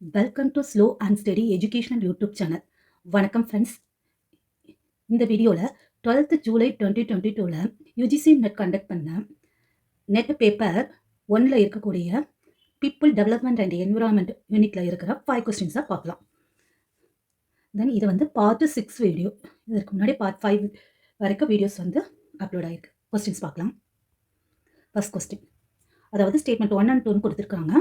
Welcome to slow and study educational YouTube channel. வணக்கம் friends. இந்த வீடியோவில் 12th July 2022 UGC net conduct பண்ண net paper 1ல் இருக்கக்கூடிய பீப்புள் டெவலப்மெண்ட் அண்ட் என்விரான்மெண்ட் யூனிட்டில் இருக்கிற 5 கொஸ்டின்ஸாக பார்க்கலாம். தென் இது வந்து பார்ட் 6 வீடியோ. இதற்கு முன்னாடி பார்ட் 5 வரைக்கும் வீடியோஸ் வந்து அப்லோட் ஆகிருக்கு. கொஸ்டின்ஸ் பார்க்கலாம். ஃபர்ஸ்ட் கொஸ்டின், அதாவது ஸ்டேட்மெண்ட் 1 and 2 கொடுத்துருக்காங்க.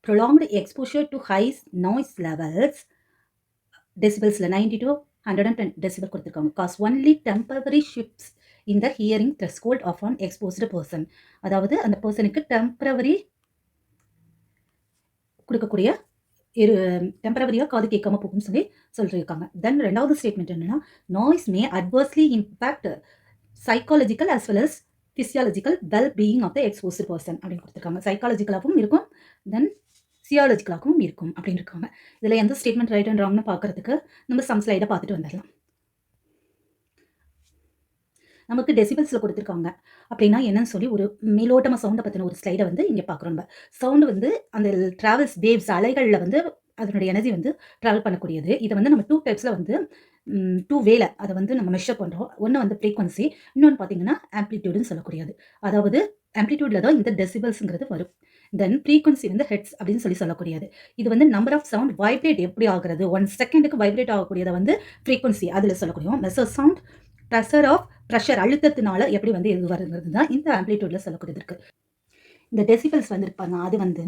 prolonged exposure to high noise levels decibels 90 to 110 decibel கொடுத்திருக்காங்க cause only temporary shifts in the hearing threshold of an exposed person. அதாவது அந்த பர்சனுக்கு டெம்பரவரி கொடுக்கக்கூடிய டெம்பரவரியாக காது கேட்காம போகும்னு சொல்லியிருக்காங்க. தென் ரெண்டாவது ஸ்டேட்மெண்ட் என்னன்னா, noise may adversely impact psychological as well as physiological well-being of the exposed person அப்படின்னு கொடுத்துருக்காங்க. சைக்காலஜிக்கலாகவும் இருக்கும், தென் சியாலஜிக்கலாகவும் இருக்கும் அப்படின்னு இருக்காங்க. இதில் எந்த ஸ்டேட்மெண்ட் ரைட் அண்ட் ராங்னு பார்க்கறதுக்கு நம்ம சம் ஸ்லைடை பார்த்துட்டு வந்துடலாம். நமக்கு டெசிபல்ஸில் கொடுத்துருக்காங்க அப்படின்னா என்னன்னு சொல்லி ஒரு மேலோட்டமாக சவுண்டை பற்றின ஒரு ஸ்லைடை வந்து இங்கே பார்க்குறோம். நம்ம சவுண்டு வந்து அந்த ட்ராவல்ஸ் வேவ்ஸ் அலைகளில் வந்து அதனுடைய எனர்ஜி வந்து ட்ராவல் பண்ணக்கூடியது. இதை வந்து நம்ம 2 டைப்ஸில் வந்து 2 வேல அதை வந்து நம்ம மெஷர் பண்ணுறோம். ஒன்று வந்து ஃப்ரீக்வன்சி, இன்னொன்று பார்த்தீங்கன்னா ஆம்ப்ளிடியூடுன்னு சொல்லக்கூடியது. அதாவது ஆம்ப்ளிடியூடில் தான் இந்த டெசிபல்ஸுங்கிறது வரும். தென் ஃப்ரீக்வன்சி வந்து ஹெட்ஸ் அப்படின்னு சொல்லக்கூடியது. இது வந்து நம்பர் ஆஃப் சவுண்ட் வைப்ரேட் எப்படி ஆகுறது, 1 செகண்டுக்கு வைப்ரேட் ஆகக்கூடியதை வந்து ஃப்ரீக்வன்சி அதில் சொல்லக்கூடிய மெஷர் சவுண்ட் ப்ரெஷர் அழுத்தத்தினால எப்படி வந்து இது வருங்கிறது தான் இந்த ஆம்ப்ளிடியூடில் சொல்லக்கூடியது இருக்குது. இந்த டெசிபல்ஸ் வந்து இருப்பாங்க, அது வந்து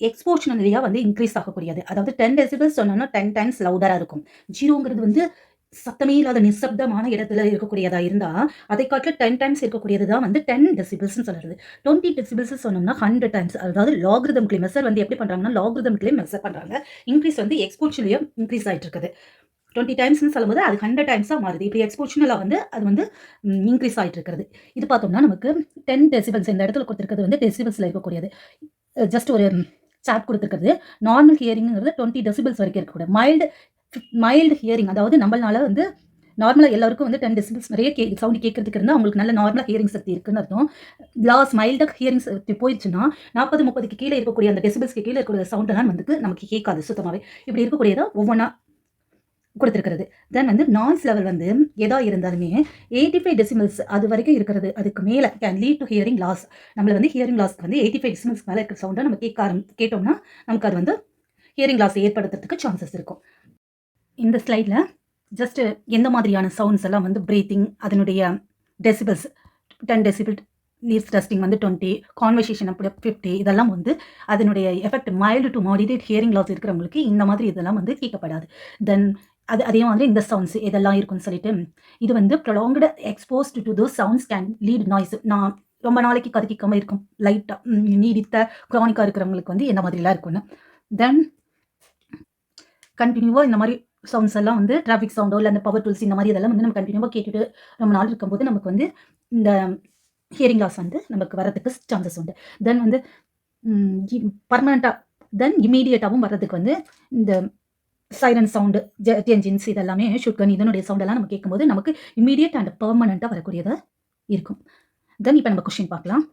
எக்ஸ்போஷனலியாக வந்து இன்க்ரீஸ் ஆகக்கூடியது. அதாவது 10 டெசிபல்ஸ் சொன்னோம்னா 10 டைம்ஸ் லவுடராக இருக்கும். 0ங்கிறது வந்து சத்தமே இல்லாத நிசப்தமான இடத்துல இருக்கக்கூடியதா இருந்தா அதை காட்டில் 10 டைம்ஸ் இருக்கக்கூடியது தான் வந்து 10 டெசிபிள்ஸ் சொல்றது. 20 டெசிபிள்ஸ் சொன்னோம்னா 100 டைம்ஸ். அதாவது லாகிரிதம்களை மெஷர் வந்து எப்படி பண்றாங்கன்னா லாகிரிதம்களை மெஷர் பண்றாங்க. இன்க்ரீஸ் வந்து எக்ஸ்போஷனலியா இன்க்ரீஸ் ஆயிட்டு இருக்குது. 20 டைம்ஸ்னு சொல்லும்போது அது 100 டைம்ஸாக மாறுது. இப்போ எக்ஸ்போஷனலாக வந்து அது வந்து இன்க்ரீஸ் ஆகிட்டு இருக்கிறது. இது பார்த்தோம்னா நமக்கு 10 டெசிபிள்ஸ் இந்த இடத்துல கொடுத்துருக்கிறது வந்து டெசிபிள்ஸில் இருக்கக்கூடியது. ஜஸ்ட் ஒரு சார்ட் கொடுத்துருக்கிறது. நார்மல் ஹியரிங்கிறது 20 டெசிபிள்ஸ் வரைக்கும் இருக்கக்கூடிய மைல்டு ஹியரிங், அதாவது நம்மளால வந்து நார்மலாக எல்லாருக்கும் வந்து 10 டெசிபிள்ஸ் நிறைய சவுண்ட் கேட்கறதுக்கு இருந்தால் அவங்களுக்கு நல்ல நார்மலாக ஹியரிங் சக்தி இருக்குன்னு அர்த்தம். லாஸ் மைல்டாக ஹியரிங் சக்தி போயிடுச்சுன்னா 40-30க்கு கீழே இருக்கக்கூடிய அந்த டெசிபிள்ஸ்க்கு கீழே இருக்கக்கூடிய சவுண்டெல்லாம் வந்து நமக்கு கேட்காது சுத்தமாகவே. இப்படி இருக்கக்கூடியதா ஒவ்வொன்றா கொடுத்துருக்கிறது. தென் வந்து நாய்ஸ் லெவல் வந்து எதா இருந்தாலுமே 85 டெசிமல்ஸ் அது வரைக்கும் இருக்கிறது, அதுக்கு மேலே can lead to hearing loss. நம்மள வந்து ஹியரிங் லாஸ்க்கு வந்து 85 டெசிமல்ஸ் மேலே இருக்கிற சவுண்டை நம்ம கேட்டோம்னா நமக்கு அது வந்து ஹியரிங் லாஸ் ஏற்படுத்துறதுக்கு சான்சஸ் இருக்கும். இந்த ஸ்லைடில் ஜஸ்ட் எந்த மாதிரியான சவுண்ட்ஸ் எல்லாம் வந்து பிரீத்திங் அதனுடைய டெசிபிள்ஸ் 10 டெசிபிள், லீவ்ஸ் டஸ்டிங் வந்து 20, கான்வர்சேஷன் அப்படி 50, இதெல்லாம் வந்து அதனுடைய effect mild to moderate hearing loss இருக்கிறவங்களுக்கு இந்த மாதிரி இதெல்லாம் வந்து கேட்கப்படாது. தென் அதே மாதிரி இந்த சவுண்ட்ஸ் இதெல்லாம் இருக்குன்னு சொல்லிட்டு இது வந்து prolonged exposed to those sounds can lead noise. நான் ரொம்ப நாளைக்கு கதிக்காமல் இருக்கும் லைட்டாக நீடித்த க்ரானிக்காக இருக்கிறவங்களுக்கு வந்து என்ன மாதிரிலாம் இருக்குன்னு. தென் கண்டினியூவாக இந்த மாதிரி சவுண்ட்ஸ் எல்லாம் வந்து டிராஃபிக் சவுண்டோ இல்லை அந்த பவர் டூல்ஸ் இந்த மாதிரி இதெல்லாம் வந்து நம்ம கண்டினியூவாக கேட்டுட்டு ரொம்ப நாள் இருக்கும்போது நமக்கு வந்து இந்த ஹியரிங் லாஸ் வந்து நமக்கு வரதுக்கு சான்சஸ் உண்டு. தென் வந்து பர்மனண்ட்டாக தென் இமீடியட்டாகவும் வர்றதுக்கு வந்து இந்த சைரன் சவுண்டு, ஜெட் என்ஜின்ஸ் இதெல்லாமே ஷூட்கன் இதனுடைய சவுண்டெல்லாம் நம்ம கேட்கும்போது நமக்கு இமீடியட் அண்ட் பர்மனண்ட்டாக வரக்கூடியதாக இருக்கும். தென் இப்போ நம்ம கொஸ்டின் பார்க்கலாம்.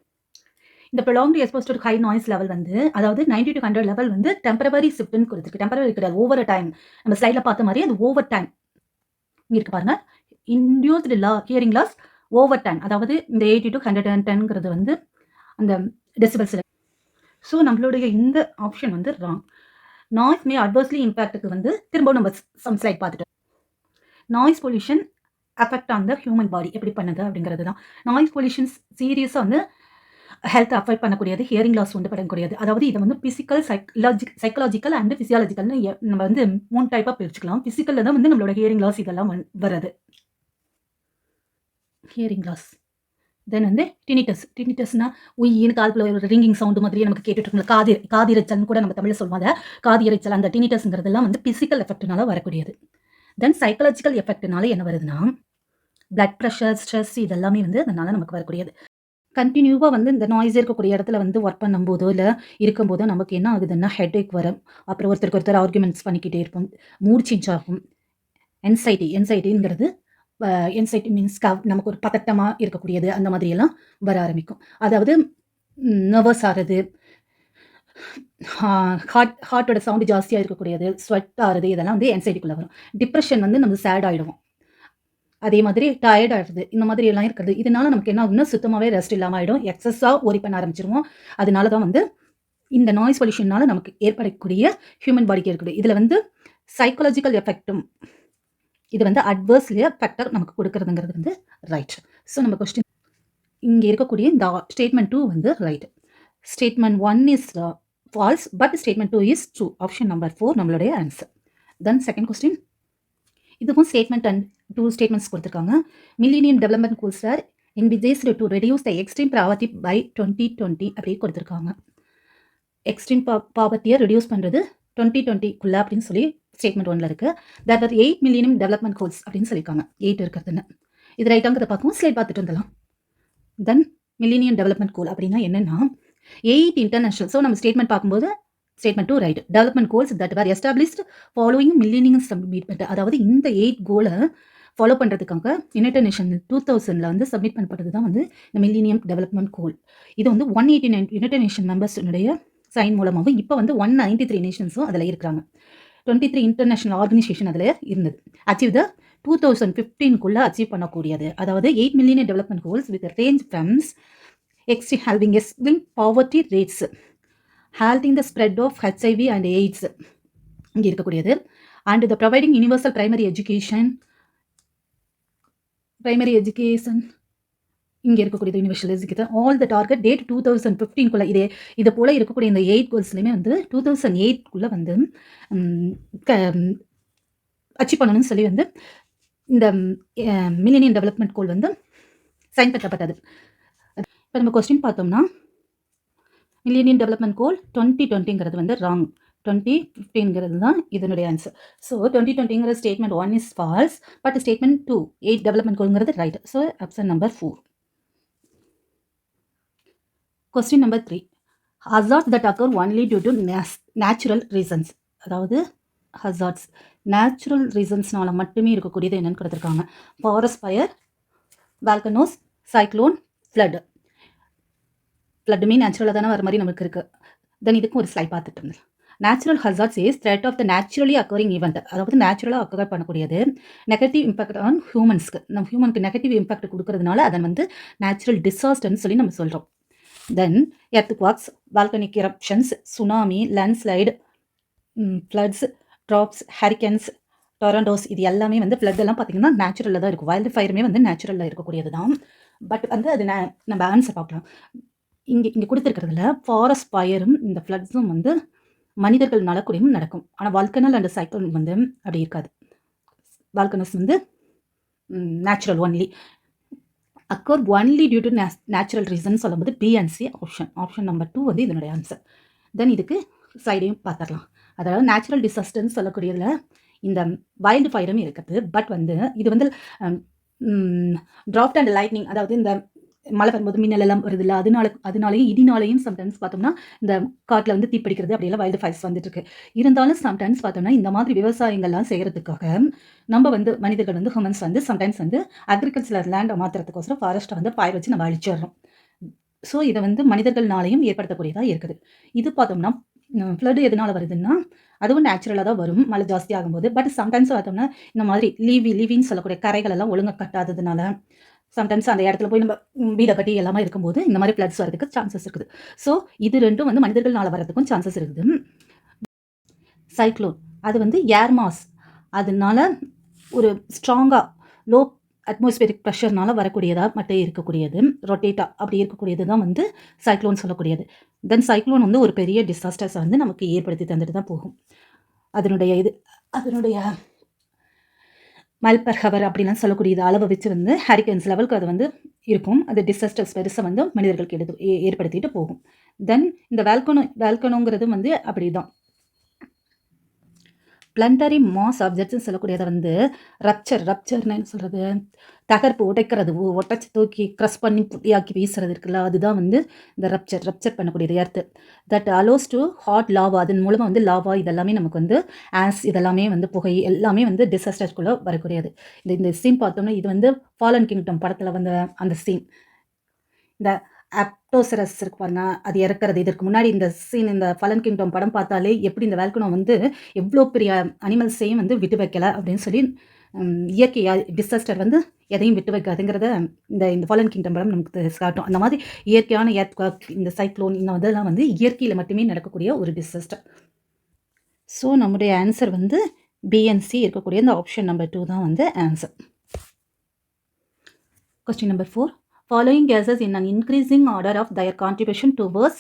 இந்த prolonged exposed to high noise level வந்து அதாவது 90 to 100 லெவல் வந்து டெம்பரவரி ஷிஃப்ட்னு கொடுத்துருக்கு. டெம்பரவரி கிடையாது, ஓவர் டைம். நம்ம ஸ்லைடில் பார்த்த மாதிரி அது ஓவர் டைம் இருக்கு பாருங்க. Induced hearing loss over time, அதாவது இந்த 80 to 110ங்கிறது வந்து அந்த டெசிபல்ஸில். ஸோ நம்மளுடைய இந்த ஆப்ஷன் வந்து ராங். நாய்ஸ் மே அட்வர்ஸ்லி இம்பேக்டுக்கு வந்து திரும்ப நம்ம சம் ஸ்லைட் பார்த்துட்டோம். Noise pollution affect on the human body எப்படி பண்ணுது அப்படிங்கிறது தான். நாய்ஸ் பொல்யூஷன்ஸ் சீரியஸாக வந்து ஹெல்த் அஃபெக்ட் பண்ணக்கூடியது, ஹியரிங் லாஸ் உண்டு பண்ணக்கூடியது. அதாவது இதை வந்து பிசிக்கல், சைக்கலாஜிக்கல் அண்ட் ஃபிசியாலஜிக்கல்னு நம்ம வந்து 3 டைப்பாக பிரிச்சுக்கலாம். ஃபிசிக்கலில் தான் வந்து நம்மளோட ஹியரிங் லாஸ் இதெல்லாம் வருது, ஹியரிங் லாஸ். தென் வந்து டினிட்டஸ்னா உயின்னு காலத்தில் ஒரு ரிங்கிங் சவுண்டு மாதிரியே நமக்கு கேட்டுட்டு இருக்கோம். காதிரைச்சல்னு கூட நம்ம தமிழில் சொல்லுவாங்க. காதி இறைச்சல், அந்த டினிட்டஸ்ங்கிறதெல்லாம் வந்து பிசிக்கல் எஃபெக்ட்னால வரக்கூடியது. தென் சைக்கலாஜிக்கல் எஃபெக்ட்னால என்ன வருதுன்னா பிளட் ப்ரெஷர், ஸ்ட்ரெஸ் இதெல்லாமே வந்து அதனால நமக்கு வரக்கூடியது. கண்டினியூவாக வந்து இந்த நாய்ஸ் இருக்கக்கூடிய இடத்துல வந்து ஒர்க் பண்ணும்போதோ இல்லை இருக்கும்போதோ நமக்கு என்ன ஆகுதுன்னா ஹெட்ஏக் வரும். அப்புறம் ஒருத்தர் ஆர்குமெண்ட்ஸ் பண்ணிக்கிட்டே இருப்போம். மூட் சேஞ்ச் ஆகும். என்சைட்டிங்கிறது என்சைட்டி மீன்ஸ் நமக்கு ஒரு பதட்டமாக இருக்கக்கூடியது, அந்த மாதிரியெல்லாம் வர ஆரம்பிக்கும். அதாவது நர்வஸ் ஆகிறது, ஹார்ட்டோட சவுண்டு ஜாஸ்தியாக இருக்கக்கூடியது, ஸ்வெட் ஆகுறது, இதெல்லாம் வந்து என்சைட்டிக்குள்ளே வரும். டிப்ரெஷன் வந்து நம்ம சேட் ஆகிடுவோம். அதே மாதிரி டயர்ட் ஆகிடுது, இந்த மாதிரி எல்லாம் இருக்கிறது. இதனால நமக்கு என்ன ஆகும்னா சுத்தமாகவே ரெஸ்ட் இல்லாமல் ஆகிடும். எக்ஸஸாக ஒரி பண்ண ஆரம்பிச்சிருவோம். அதனால தான் வந்து இந்த நாய்ஸ் பொல்யூஷனால நமக்கு ஏற்படக்கூடிய ஹியூமன் பாடிக்கு இருக்குது. இதில் வந்து சைக்காலஜிக்கல் எஃபெக்டும் இது வந்து அட்வர்ஸ்லி எஃபெக்டாக நமக்கு கொடுக்குறதுங்கிறது வந்து ரைட். ஸோ நம்ம கொஸ்டின் இங்கே இருக்கக்கூடிய இந்த ஸ்டேட்மெண்ட் 2 வந்து right. Statement 1 is false but statement 2 is true. Option number 4 நம்மளுடைய ஆன்சர். தென் செகண்ட் கொஸ்டின், இதுவும் ஸ்டேட்மெண்ட் அண்ட் 2 ஸ்டேட்மெண்ட்ஸ் கொடுத்துருக்காங்க. Millennium development goals are envisaged to reduce the extreme poverty by 2020 அப்படி கொடுத்துருக்காங்க. எக்ஸ்ட்ரீம் பாவர்ட்டியை ரெடியூஸ் பண்ணுறது 2020க்குள்ள அப்படின்னு சொல்லி statement 1ல் இருக்குது. There are 8 millennium development goals அப்படின்னு சொல்லியிருக்காங்க. 8 இருக்கிறதுன்னு இது ரைட்டாங்கிறத பார்க்கவும் ஸ்லைட் பார்த்துட்டு வந்துடலாம். தென் மில்லேனியம் டெவலப்மெண்ட் கோல் அப்படின்னா என்னென்னா 8 இன்டர்நேஷனல். ஸோ நம்ம ஸ்டேட்மெண்ட் பார்க்கும்போது statement 2 right. Development goals that were established following millennium submit. அதாவது இந்த 8 கோலை ஃபாலோ பண்ணுறதுக்காக யுனைடெட் நேஷன் 2000ல் வந்து சப்மிட் பண்ணப்பட்டது தான் வந்து இந்த மில்லேனியம் டெவலப்மெண்ட் கோல். இது வந்து 189 யுனைடெட் நேஷன் மெம்பர்ஸுடைய சைன் மூலமாகவும் இப்போ வந்து 193 நேஷன்ஸும் அதில் இருக்கிறாங்க. 23 இன்டர்நேஷனல் ஆர்கனைசேஷன் அதில் இருந்தது. அச்சீவ் த 2015க்குள்ளே அச்சீவ் பண்ணக்கூடியது. அதாவது 8 million development goals with range from halving extreme poverty rates, halting the spread of HIV and AIDS இங்கே இருக்கக்கூடியது. And the providing universal primary education இங்கே இருக்கக்கூடியது universal education all the target date 2015க்குள்ளே. இது போல் இருக்கக்கூடிய இந்த 8 கோல்ஸ்லையுமே வந்து 2008க்குள்ளே வந்து அச்சீவ் பண்ணணும்னு சொல்லி வந்து இந்த மில்லேனியம் டெவலப்மெண்ட் கோல் வந்து சைன் பண்ணப்பட்டது. இப்போ நம்ம கொஸ்டின் பார்த்தோம்னா மில்லேனியம் டெவலப்மெண்ட் கோல் 2020ங்கிறது வந்து ராங். 2015ங்கிறது தான் இதனுடைய ஆன்சர். ஸோ 2020ங்கிற statement 1 is false but statement 2 8 development கோல்ங்கிறது right. So option number 4. Question number 3. Hazards that occur only due to natural reasons. அதாவது ஹசார்ட்ஸ் நேச்சுரல் ரீசன்ஸ்னால மட்டுமே இருக்கக்கூடியது என்னன்னு கொடுத்துருக்காங்க. Forest fire, volcanoes, cyclone, flood. ஃப்ளட்டுமே நேச்சுரலாக தானே வர மாதிரி நமக்கு இருக்குது. தென் இதுக்கும் ஒரு ஸ்லைட் பார்த்துட்டு இருந்தேன். Natural hazards is threat of the naturally occurring event. அதாவது நேச்சுரலாக அக்கர் பண்ணக்கூடியது. நெகட்டிவ் இம்பாக்ட் ஆன் ஹியூமன்ஸ்க்கு, நம்ம ஹியூமனுக்கு நெகட்டிவ் இம்பாக்ட் கொடுக்கறதுனால அதை வந்து நேச்சுரல் டிசாஸ்டர்னு சொல்லி நம்ம சொல்கிறோம். தென் earthquakes, volcanic eruptions, tsunami, landslide, floods, droughts, hurricanes, tornadoes இது எல்லாமே வந்து ஃப்ளட் எல்லாம் பார்த்தீங்கன்னா நேச்சுரலில் தான் இருக்கும். வைல்டு ஃபயருமே வந்து நேச்சுரலில் இருக்கக்கூடியது தான். பட் வந்து அது நம்ம ஆன்சர் பார்க்கலாம். இங்கே கொடுத்துருக்கிறதுல ஃபாரஸ்ட் ஃபயரும் இந்த ஃப்ளட்ஸும் வந்து மனிதர்கள்னால கூடயும் நடக்கும். ஆனால் வால்கனல் அண்ட் சைக்ளோன் வந்து அப்படி இருக்காது. வால்கனஸ் வந்து natural only. Occur only due to natural reason சொல்லும்போது B and C option number 2 வந்து இதனுடைய ஆன்சர். தென் இதுக்கு சைடையும் பார்த்துடலாம். அதாவது நேச்சுரல் டிசாஸ்டர்னு சொல்லக்கூடியதில் இந்த வைல்டு ஃபயரும் இருக்குது. பட் வந்து இது வந்து டிராஃப்ட் அண்ட் லைட்னிங், அதாவது இந்த மழை வரும்போது மின்னல் எல்லாம் வருது இல்லை, அதனாலேயும் இடினாலையும் சம்டைம்ஸ் பார்த்தோம்னா இந்த காட்டில் வந்து தீப்பிடிக்கிறது அப்படியெல்லாம் வைல்டு ஃபயர்ஸ் வந்துட்டு இருக்கு. இருந்தாலும் சம்டைம்ஸ் பார்த்தோம்னா இந்த மாதிரி விவசாயங்கள்லாம் செய்கிறதுக்காக நம்ம வந்து மனிதர்கள் வந்து ஹியூமன்ஸ் வந்து சம்டைம்ஸ் வந்து அக்ரிகல்ச்சர் லேண்டை மாற்றுறதுக்கோசரம் ஃபாரஸ்ட்டை வந்து ஃபயர் வச்சு நம்ம அழிச்சிடுறோம். ஸோ இதை வந்து மனிதர்கள்னாலையும் ஏற்படுத்தக்கூடியதாக இருக்குது. இது பார்த்தோம்னா ஃப்ளட் எதனால வருதுன்னா அதுவும் நேச்சுரலாக தான் வரும் மழை ஜாஸ்தி ஆகும்போது. பட் சம்டைம்ஸ் பார்த்தோம்னா இந்த மாதிரி லீவின்னு சொல்லக்கூடிய கரைகள் எல்லாம் ஒழுங்காக கட்டாததுனால சம்டைம்ஸ் அந்த இடத்துல போய் நம்ம வீடை கட்டி எல்லாமே இருக்கும்போது இந்த மாதிரி ஃப்ளட்ஸ் வரதுக்கு சான்சஸ் இருக்குது. ஸோ இது ரெண்டும் வந்து மனிதர்கள்னால வர்றதுக்கும் சான்சஸ் இருக்குது. சைக்ளோன் அது வந்து ஏர் மாஸ், அதனால ஒரு ஸ்ட்ராங்காக லோ அட்மாஸ்பியரிக் ப்ரெஷர்னால வரக்கூடியதாக மட்டும் இருக்கக்கூடியது, ரொட்டேட்டா அப்படி இருக்கக்கூடியது தான் வந்து சைக்ளோன் சொல்லக்கூடியது. தென் சைக்ளோன் வந்து ஒரு பெரிய டிசாஸ்டர்ஸை வந்து நமக்கு ஏற்படுத்தி தந்துட்டு தான் போகும். அதனுடைய மைல் பெர் ஹவர் அப்படின்லாம் சொல்லக்கூடியது அளவை வச்சு வந்து ஹரிகன்ஸ் லெவலுக்கு அது வந்து இருக்கும். அது டிசாஸ்டர்ஸ் பெருசாக வந்து மனிதர்களுக்கு ஏற்படுத்திட்டு போகும். தென் இந்த வேல்கனோங்கிறது வந்து அப்படி தான் பிளண்டரி மாஸ் ஆப்ஜெக்ட்ஸ்ன்னு சொல்லக்கூடியதை வந்து ரப்சர்னு சொல்கிறது, தகர்ப்பு உடைக்கிறது, ஒட்டச்சி தூக்கி க்ரஷ் பண்ணி புட்டியாக்கி வீசுறது இருக்குல்ல, அதுதான் வந்து இந்த ரப்சர் பண்ணக்கூடியது earth. That allows to hot lava, அதன் மூலமாக வந்து லாவா இதெல்லாமே நமக்கு வந்து ஆஸ் இதெல்லாமே வந்து புகை எல்லாமே வந்து டிசாஸ்டர்ஸ்குள்ளே வரக்கூடியது. இந்த சீன் பார்த்தோம்னா இது வந்து ஃபாலன் கிங்டம் படத்தில் வந்து அந்த சீன். இந்த ஆப்டோசரஸ் இருக்கு பாருங்க, அது இறக்கறது. இதற்கு முன்னாடி இந்த சீன் இந்த ஃபலன் கிங்டம் படம் பார்த்தாலே எப்படி இந்த வேல்கனோ வந்து எவ்வளோ பெரிய அனிமல்ஸையும் வந்து விட்டு வைக்கல அப்படின்னு சொல்லி இயற்கையா டிசாஸ்டர் வந்து எதையும் விட்டு வைக்காதுங்கிறத இந்த ஃபாலன் கிங்டம் படம் நமக்கு காட்டும். அந்த மாதிரி இயற்கையான எர்த்குவேக், இந்த சைக்ளோன், இந்த இதெல்லாம் வந்து இயற்கையில் மட்டுமே நடக்கக்கூடிய ஒரு டிசாஸ்டர். ஸோ நம்முடைய ஆன்சர் வந்து பிஎன்சி இருக்கக்கூடிய இந்த ஆப்ஷன் நம்பர் 2 தான் வந்து answer. Question number 4. Following gases in an increasing order of their contribution towards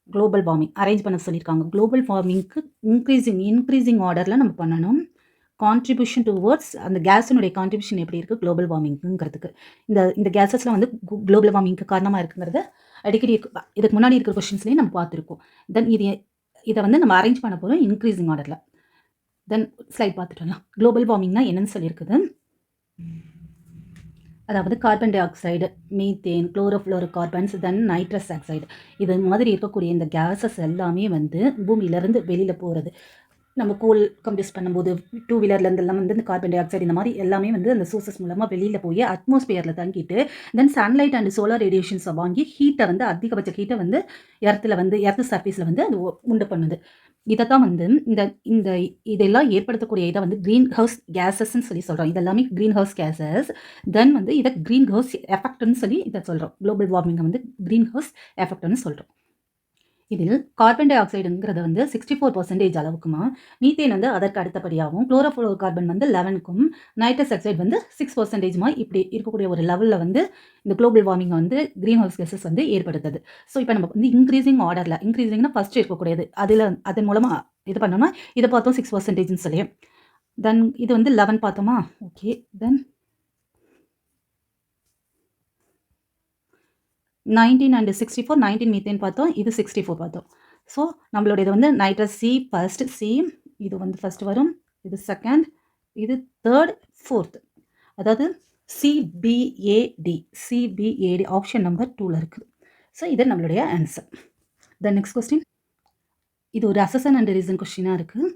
global warming. Arrange பண்ண சொல்லியிருக்காங்க. குளோபல் வார்மிங்க்கு இன்க்ரீசிங் ஆர்டரில் நம்ம பண்ணணும். கான்ட்ரிபியூஷன் டுவர்ட்ஸ் அந்த கேஸினுடைய கான்ட்ரிபியூஷன் எப்படி இருக்குது குளோபல் வார்மிங்கிறதுக்கு. இந்த கேஸஸ்லாம் வந்து குளோபல் வார்மிங்க்கு காரணமாக இருக்குங்கிறத அடிக்கடி இதுக்கு முன்னாடி இருக்கிற கொஷின்ஸ்லேயும் நம்ம பார்த்துருக்கோம். தென் இதை வந்து நம்ம அரேஞ்ச் பண்ண போகிறோம் இன்க்ரீசிங் ஆர்டரில். தென் ஸ்லைட் பார்த்துட்டோம்னா குளோபல் வார்மிங்னா என்னன்னு சொல்லியிருக்குது. அதாவது carbon dioxide, methane, chlorofluorocarbons, then nitrous oxide, இது மாதிரி இருக்கக்கூடிய இந்த கேஸஸ் எல்லாமே வந்து பூமியிலேருந்து வெளியில் போகிறது. நம்ம கோல் கம்ப்யூஸ் பண்ணும்போது 2 வீலர்லேருந்து எல்லாம் வந்து இந்த கார்பன் டை ஆக்சைடு இந்த மாதிரி எல்லாமே வந்து அந்த சோர்சஸ் மூலமாக வெளியில் போய் அட்மாஸ்பியரில் தங்கிட்டு தென் சன்லைட் அண்ட் சோலார் ரேடியேஷன்ஸை வாங்கி ஹீட்டை வந்து அதிகபட்ச ஹீட்டை வந்து எர்த்து சர்ஃபேஸில் வந்து அது உண்டு பண்ணுது. இதை தான் வந்து இந்த இதெல்லாம் ஏற்படுத்தக்கூடிய இதை வந்து க்ரீன் ஹவுஸ் கேஸஸ்ன்னு சொல்லி சொல்கிறோம். இதெல்லாமே க்ரீன் ஹவுஸ் கேஸஸ். தென் வந்து இதை க்ரீன் ஹவுஸ் எஃபெக்ட்னு சொல்லி இதை சொல்கிறோம். குளோபல் வார்மிங்கை வந்து க்ரீன் ஹவுஸ் எஃபெக்ட்னு சொல்கிறோம். இதில் கார்பன் டை ஆக்சைடுங்கிறது வந்து 64% அளவுக்குமா, மீத்தேன் வந்து அதற்கு அடுத்தபடியாகவும், குளோரோஃப்ளோரோ கார்பன் வந்து 11க்கும், நைட்ரஸ் ஆக்சைடு வந்து 6%மா இப்படி இருக்கக்கூடிய ஒரு லெவலில் வந்து இந்த குளோபல் வார்மிங்கை வந்து க்ரீன் ஹவுஸ் கேஸஸ் வந்து ஏற்படுத்துது. ஸோ இப்போ நம்ம வந்து இன்க்ரீசிங்னா ஃபர்ஸ்ட் இருக்கக்கூடியது அதன் மூலமாக இது பண்ணோம்னா இதை பார்த்தோம் 6%ன்னு சொல்லி. தென் இது வந்து 11 பார்த்தோமா. ஓகே, தென் 19 அண்ட் 64, 19 மீத்தேன் பார்த்தோம், இது 64 பார்த்தோம். ஸோ நம்மளோட இது வந்து நைட்ரஸ் சி ஃபர்ஸ்ட், சி இது வந்து ஃபர்ஸ்ட் வரும், இது செகண்ட், இது தேர்ட், ஃபோர்த். அதாவது சிபிஏடி ஆப்ஷன் நம்பர் 2ல் இருக்குது. ஸோ இது நம்மளுடைய ஆன்சர். த நெக்ஸ்ட் கொஸ்டின், இது ஒரு அசஸன் அண்ட் ரீசன் கொஸ்டினாக இருக்குது.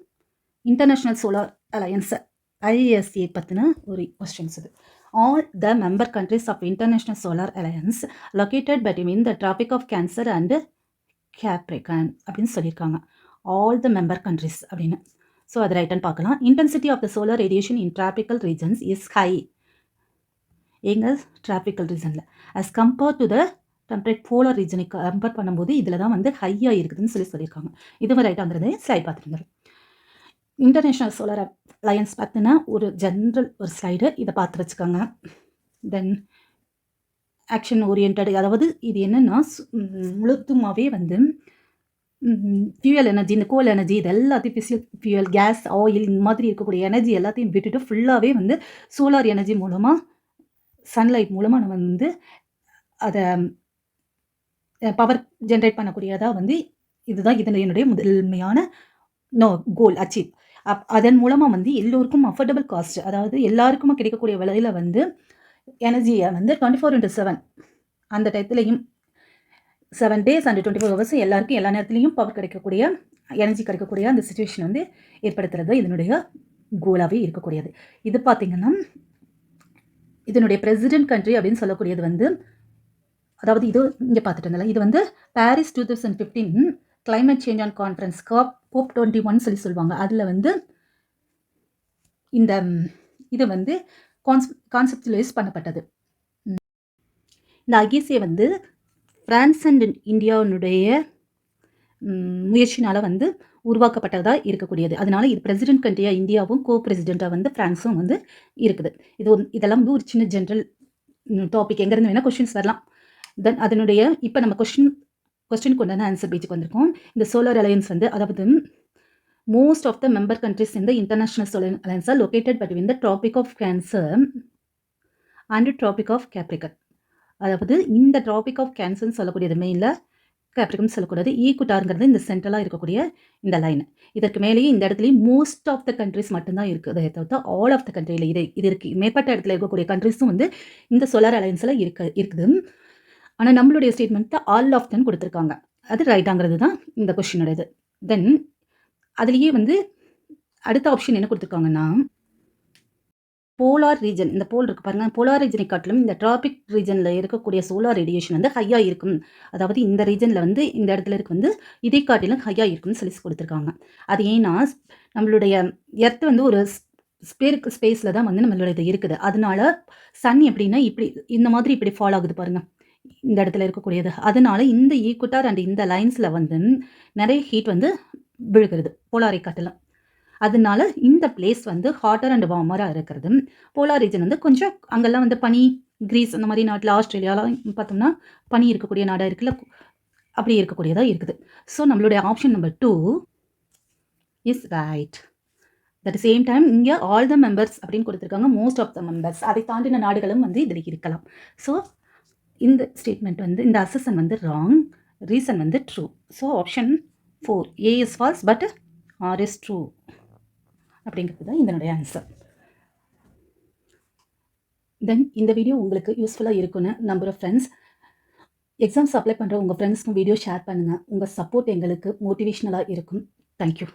இன்டர்நேஷ்னல் சோலார் அலையன்ஸ் ISA பற்றின ஒரு கொஸ்டின்ஸ் இது. All the member countries of International Solar Alliance located between the Tropic of Cancer and Capricorn அப்படின்னு சொல்லியிருக்காங்க. All the member countries அப்படின்னு. So அது ரைட்டான்னு பார்க்கலாம். Intensity of the solar radiation in tropical regions is high. எங்க tropical regionல as compared to the temperate polar region compare பண்ணும்போது இதில் தான் வந்து ஹையாக இருக்குதுன்னு சொல்லியிருக்காங்க. இதுவும் ரைட்டாங்கிறது ஸ்லைட் பார்த்துருங்க. இன்டர்நேஷ்னல் சோலார் அலையன்ஸ் பார்த்தினா ஒரு ஜென்ரல் ஒரு ஸ்லைடு, இதை பார்த்து வச்சுக்கோங்க. தென் ஆக்ஷன் ஓரியன்ட், அதாவது இது என்னென்னா முழுத்துமாவே வந்து ஃபியூயல் எனர்ஜி, இந்த கோல் எனர்ஜி, இது எல்லாத்தையும் ஃபியூயல், கேஸ், ஆயில், இந்த மாதிரி இருக்கக்கூடிய எனர்ஜி எல்லாத்தையும் விட்டுட்டு ஃபுல்லாகவே வந்து சோலார் எனர்ஜி மூலமாக, சன்லைட் மூலமாக நம்ம வந்து அதை பவர் ஜென்ரேட் பண்ணக்கூடியதாக வந்து இதுதான் இதனுடைய முதன்மையான கோல் அச்சீவ். அதன் மூலமாக வந்து எல்லோருக்கும் அஃபோர்டபுள் காஸ்ட், அதாவது எல்லாருக்குமே கிடைக்கக்கூடிய விலையில் வந்து எனர்ஜியை வந்து 24/7 அந்த டயத்துலையும் 7 days அண்ட் 24 hours எல்லாருக்கும் எல்லா நேரத்துலையும் பவர் கிடைக்கக்கூடிய, எனர்ஜி கிடைக்கக்கூடிய அந்த சுச்சுவேஷன் வந்து ஏற்படுத்துறது இதனுடைய கோலாகவே இருக்கக்கூடியது. இது பார்த்திங்கன்னா இதனுடைய பிரசிடென்ட் கண்ட்ரி அப்படின்னு சொல்லக்கூடியது வந்து, அதாவது இது இங்கே பார்த்துட்டு இருந்தால இது வந்து Paris 2015 climate change on conference COP21 சொல்லி சொல்லுவாங்க. அதில் வந்து இது வந்து கான்செப்டுவலைஸ் பண்ணப்பட்டது. இந்த ஐஎஸ்ஏ வந்து பிரான்ஸ் அண்ட் இந்தியாவுடைய முயற்சினால் வந்து உருவாக்கப்பட்டதாக இருக்கக்கூடியது. அதனால இது பிரசிடென்ட் கண்ட்ரியாக இந்தியாவும், கோ பிரசிடெண்ட்டாக வந்து ஃப்ரான்ஸும் வந்து இருக்குது. இதெல்லாம் வந்து ஒரு சின்ன ஜென்ரல் டாபிக், எங்கேருந்து வேணால் கொஷின்ஸ் வரலாம். தென் அதனுடைய இப்போ நம்ம கொஸ்டினுக்கு உண்டான ஆன்சர் பேஜுக்கு வந்திருக்கோம். இந்த சோலார் அலையன்ஸ் வந்து, அதாவது most of the member countries இந்த international solar alliance are located between the tropic of cancer and tropic of Capricorn. அதாவது இந்த ட்ராபிக் ஆஃப் கேன்சர்னு சொல்லக்கூடியது மெயினில், கேப்ரிகன் சொல்லக்கூடாது, ஈக்குட்டாருங்கிறது இந்த சென்ட்ரலாக இருக்கக்கூடிய இந்த லைன். இதற்கு மேலேயே இந்த இடத்துலையும் மோஸ்ட் ஆஃப் த கண்ட்ரிஸ் மட்டும்தான் இருக்குது. அதை தவிர்த்து ஆல் ஆஃப் த கண்ட்ரியில் இது இருக்குது. மேற்பட்ட இடத்துல இருக்கக்கூடிய கண்ட்ரிஸும் வந்து இந்த சோலார் அலையன்ஸில் இருக்குது. ஆனால் நம்மளுடைய ஸ்டேட்மெண்ட்டை ஆல் ஆஃப் தன் கொடுத்துருக்காங்க. அது ரைட்டாங்கிறது தான் இந்த கொஸ்டினோடது. தென் அதுலேயே வந்து அடுத்த ஆப்ஷன் என்ன கொடுத்துருக்காங்கன்னா, போலார் ரீஜன், இந்த போல் இருக்கு பாருங்க, போலார் ரீஜனை காட்டிலும் இந்த டிராபிக் ரீஜனில் இருக்கக்கூடிய சோலார் ரேடியேஷன் வந்து ஹையாக இருக்கும். அதாவது இந்த ரீஜனில் வந்து இந்த இடத்துல இருக்கு வந்து இதை காட்டிலும் ஹையாக இருக்கும்னு சொல்லி கொடுத்துருக்காங்க. அது ஏன்னா நம்மளுடைய எர்த் வந்து ஒரு ஸ்பேஸில் தான் வந்து நம்மளோட இருக்குது. அதனால சன் எப்படின்னா இப்படி இந்த மாதிரி இப்படி ஃபால் ஆகுது பாருங்க, இந்த இடத்துல இருக்கக்கூடியது. அதனால இந்த ஈக்குட்டார் அண்ட் இந்த லைன்ஸில் வந்து நிறைய ஹீட் வந்து விழுகிறது போலாரை காட்டலாம். அதனால இந்த பிளேஸ் வந்து ஹாட்டர் அண்ட் வார்மராக இருக்கிறது. போலார் ரீஜன் வந்து கொஞ்சம் அங்கெல்லாம் வந்து பனி, கிரீஸ் அந்த மாதிரி நாட்டில், ஆஸ்திரேலியாலாம் பார்த்தோம்னா பனி இருக்கக்கூடிய நாடாக இருக்குல்ல, அப்படி இருக்கக்கூடியதாக இருக்குது. ஸோ நம்மளுடைய option number 2 is right. At the same time இங்கே ஆல் த மெம்பர்ஸ் அப்படின்னு கொடுத்துருக்காங்க, மோஸ்ட் ஆஃப் த மெம்பர்ஸ். அதை தாண்டின நாடுகளும் வந்து இதில் இருக்கலாம். ஸோ இந்த ஸ்டேட்மெண்ட் வந்து இந்த அசஸன் வந்து ராங், ரீசன் வந்து true. So option 4 A is false but R is true அப்படிங்கிறது தான் இதனுடைய ஆன்சர். தென் இந்த வீடியோ உங்களுக்கு யூஸ்ஃபுல்லாக இருக்குன்னு நம்புகிற ஃப்ரெண்ட்ஸ். எக்ஸாம்ஸ் அப்ளை பண்ணுற உங்கள் ஃப்ரெண்ட்ஸ்க்கும் வீடியோ ஷேர் பண்ணுங்கள். உங்கள் சப்போர்ட் எங்களுக்கு மோட்டிவேஷ்னலாக இருக்கும். தேங்க்யூ.